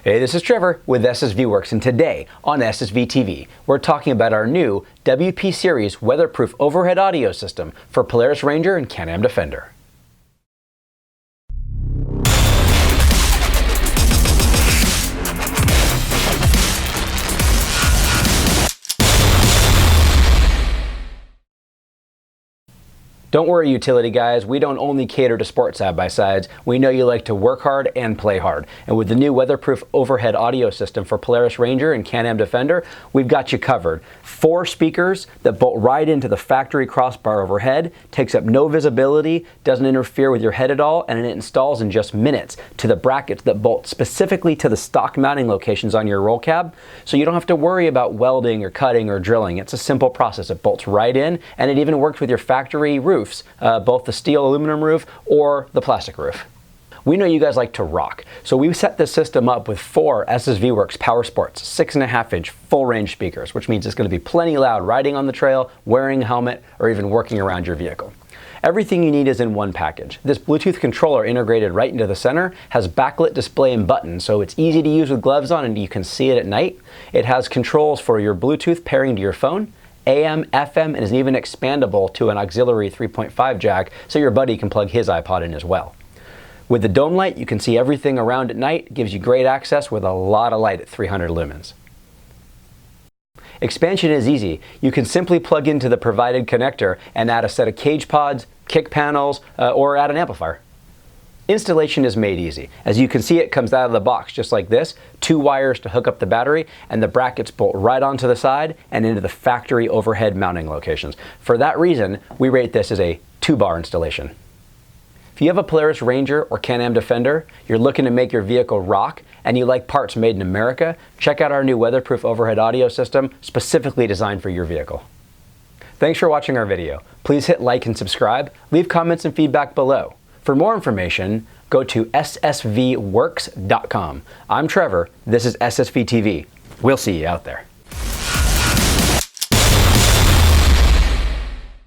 Hey, this is Trevor with SSV Works, and today on SSV TV, we're talking about our new WP Series weatherproof overhead audio system for Polaris Ranger and Can-Am Defender. Don't worry, utility guys, we don't only cater to sports side-by-sides. We know you like to work hard and play hard. And with the new weatherproof overhead audio system for Polaris Ranger and Can-Am Defender, we've got you covered. 4 speakers that bolt right into the factory crossbar overhead, takes up no visibility, doesn't interfere with your head at all, and it installs in just minutes to the brackets that bolt specifically to the stock mounting locations on your roll cab. So you don't have to worry about welding or cutting or drilling. It's a simple process. It bolts right in, and it even works with your factory roofs, both the steel aluminum roof or the plastic roof. We know you guys like to rock, so we set this system up with 4 SSV Works Powersports 6.5-inch full range speakers, which means it's going to be plenty loud riding on the trail, wearing a helmet, or even working around your vehicle. Everything you need is in one package. This Bluetooth controller integrated right into the center has backlit display and buttons, so it's easy to use with gloves on and you can see it at night. It has controls for your Bluetooth pairing to your phone, AM, FM, and is even expandable to an auxiliary 3.5 jack so your buddy can plug his iPod in as well. With the dome light, you can see everything around at night. It gives you great access with a lot of light at 300 lumens. Expansion is easy. You can simply plug into the provided connector and add a set of cage pods, kick panels, or add an amplifier. Installation is made easy. As you can see, it comes out of the box just like this, 2 wires to hook up the battery, and the brackets bolt right onto the side and into the factory overhead mounting locations. For that reason, we rate this as a 2-bar installation. If you have a Polaris Ranger or Can-Am Defender, you're looking to make your vehicle rock, and you like parts made in America, check out our new weatherproof overhead audio system specifically designed for your vehicle. Thanks for watching our video. Please hit like and subscribe. Leave comments and feedback below. For more information, go to ssvworks.com. I'm Trevor, this is SSV TV. We'll see you out there.